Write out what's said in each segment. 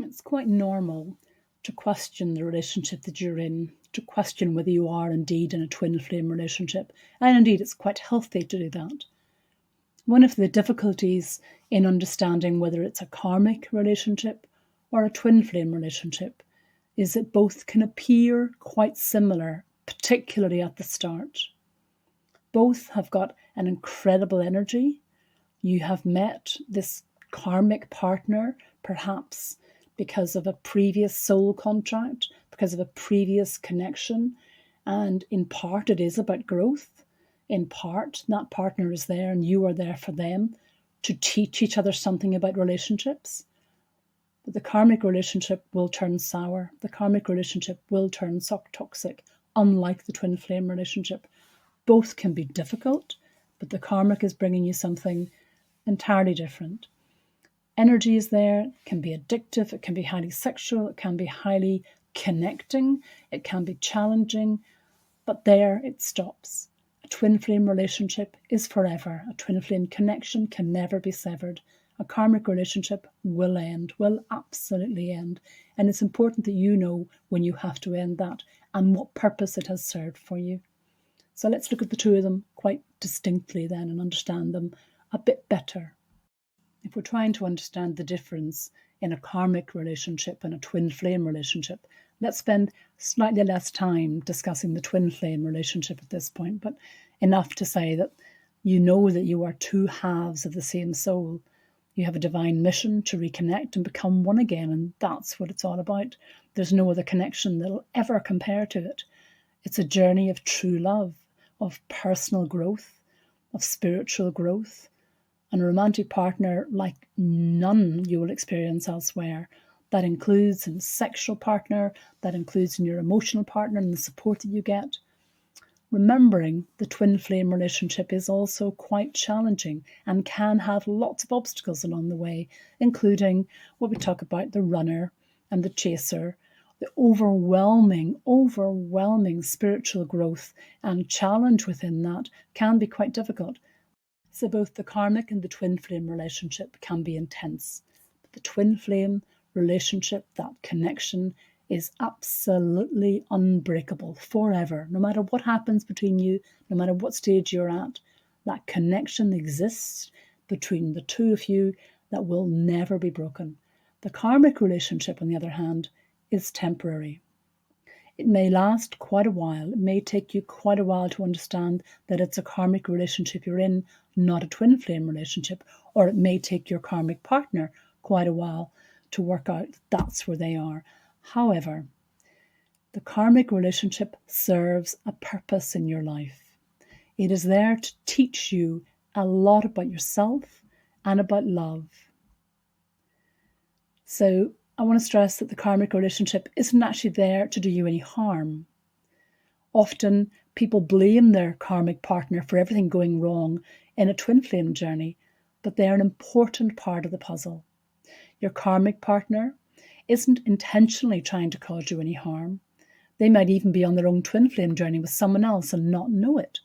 It's quite normal to question the relationship that you're in, to question whether you are indeed in a twin flame relationship. And indeed, it's quite healthy to do that. One of the difficulties in understanding whether it's a karmic relationship or a twin flame relationship is that both can appear quite similar, particularly at the start. Both have got an incredible energy. You have met this karmic partner, perhaps because of a previous soul contract, because of a previous connection. And in part, it is about growth. In part, that partner is there and you are there for them to teach each other something about relationships. But the karmic relationship will turn sour. The karmic relationship will turn toxic, unlike the twin flame relationship. Both can be difficult, but the karmic is bringing you something entirely different. Energy is there, it can be addictive, it can be highly sexual, it can be highly connecting, it can be challenging, but there it stops. A twin flame relationship is forever. A twin flame connection can never be severed. A karmic relationship will end, will absolutely end. And it's important that you know when you have to end that and what purpose it has served for you. So let's look at the two of them quite distinctly then and understand them a bit better. If we're trying to understand the difference in a karmic relationship and a twin flame relationship, let's spend slightly less time discussing the twin flame relationship at this point, but enough to say that you know that you are two halves of the same soul. You have a divine mission to reconnect and become one again, and that's what it's all about. There's no other connection that'll ever compare to it. It's a journey of true love, of personal growth, of spiritual growth, and a romantic partner like none you will experience elsewhere. That includes in sexual partner, that includes in your emotional partner and the support that you get. Remembering the twin flame relationship is also quite challenging and can have lots of obstacles along the way, including what we talk about, the runner and the chaser, the overwhelming spiritual growth and challenge within that can be quite difficult. So both the karmic and the twin flame relationship can be intense. But the twin flame relationship, that connection, is absolutely unbreakable forever. No matter what happens between you, no matter what stage you're at, that connection exists between the two of you that will never be broken. The karmic relationship, on the other hand, is temporary. It may last quite a while. It may take you quite a while to understand that it's a karmic relationship you're in, not a twin flame relationship. Or it may take your karmic partner quite a while to work out that's where they are. However, the karmic relationship serves a purpose in your life. It is there to teach you a lot about yourself and about love. So I want to stress that the karmic relationship isn't actually there to do you any harm. Often people blame their karmic partner for everything going wrong in a twin flame journey, but they're an important part of the puzzle. Your karmic partner isn't intentionally trying to cause you any harm. They might even be on their own twin flame journey with someone else and not know it.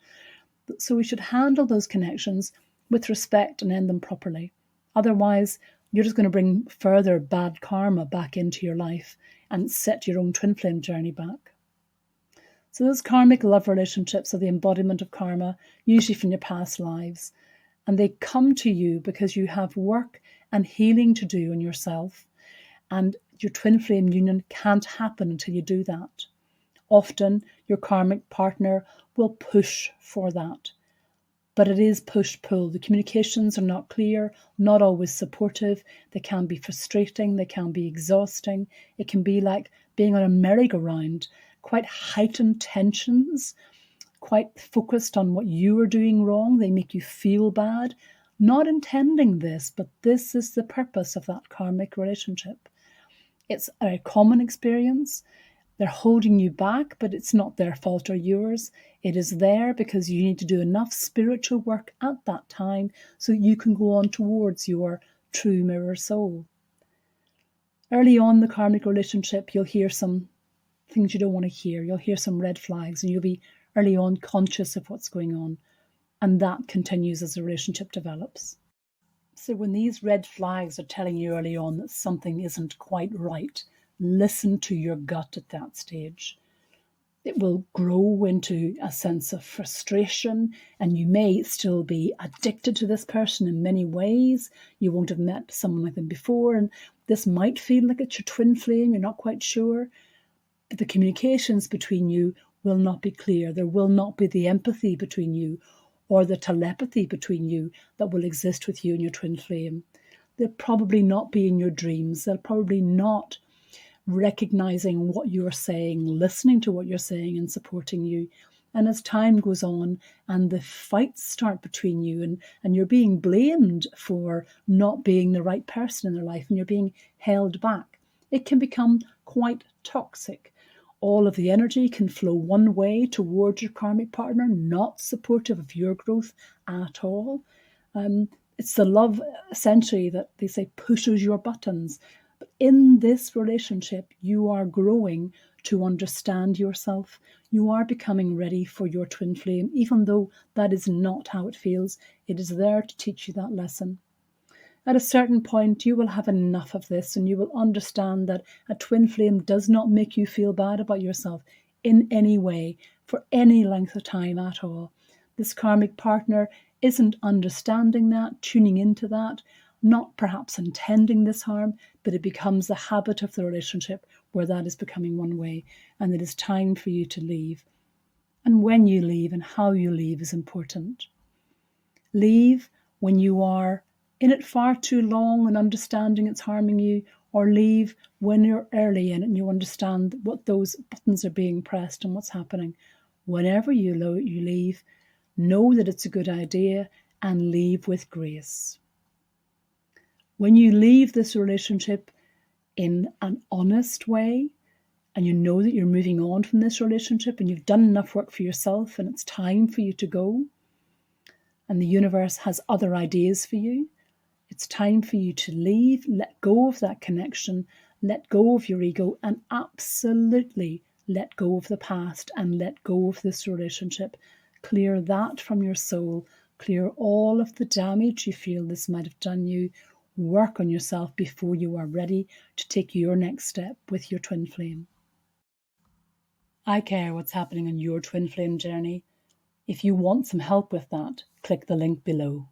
So we should handle those connections with respect and end them properly. Otherwise, you're just going to bring further bad karma back into your life and set your own twin flame journey back. So those karmic love relationships are the embodiment of karma, usually from your past lives. And they come to you because you have work and healing to do on yourself. And your twin flame union can't happen until you do that. Often your karmic partner will push for that. But it is push-pull. The communications are not clear, not always supportive. They can be frustrating. They can be exhausting. It can be like being on a merry-go-round, quite heightened tensions, quite focused on what you are doing wrong. They make you feel bad. Not intending this, but this is the purpose of that karmic relationship. It's a common experience. They're holding you back, but it's not their fault or yours. It is there because you need to do enough spiritual work at that time so you can go on towards your true mirror soul. Early on in the karmic relationship, you'll hear some things you don't want to hear. You'll hear some red flags and you'll be early on conscious of what's going on. And that continues as the relationship develops. So when these red flags are telling you early on that something isn't quite right, listen to your gut at that stage. It will grow into a sense of frustration, and you may still be addicted to this person in many ways. You won't have met someone like them before, and this might feel like it's your twin flame, you're not quite sure. But the communications between you will not be clear. There will not be the empathy between you or the telepathy between you that will exist with you and your twin flame. They'll probably not be in your dreams. They'll probably not recognizing what you're saying, listening to what you're saying and supporting you. And as time goes on and the fights start between you and you're being blamed for not being the right person in their life and you're being held back, it can become quite toxic. All of the energy can flow one way towards your karmic partner, not supportive of your growth at all. It's the love, essentially, that they say pushes your buttons. But in this relationship, you are growing to understand yourself. You are becoming ready for your twin flame, even though that is not how it feels. It is there to teach you that lesson. At a certain point, you will have enough of this and you will understand that a twin flame does not make you feel bad about yourself in any way for any length of time at all. This karmic partner isn't understanding that, tuning into that, not perhaps intending this harm, but it becomes the habit of the relationship where that is becoming one way, and it is time for you to leave. And when you leave and how you leave is important. Leave when you are in it far too long and understanding it's harming you, or leave when you're early in it and you understand what those buttons are being pressed and what's happening. Whenever you leave, know that it's a good idea and leave with grace. When you leave this relationship in an honest way, and you know that you're moving on from this relationship and you've done enough work for yourself and it's time for you to go, and the universe has other ideas for you, it's time for you to leave, let go of that connection, let go of your ego, and absolutely let go of the past and let go of this relationship. Clear that from your soul. Clear all of the damage you feel this might have done you. Work on yourself before you are ready to take your next step with your twin flame. I care what's happening on your twin flame journey. If you want some help with that, click the link below.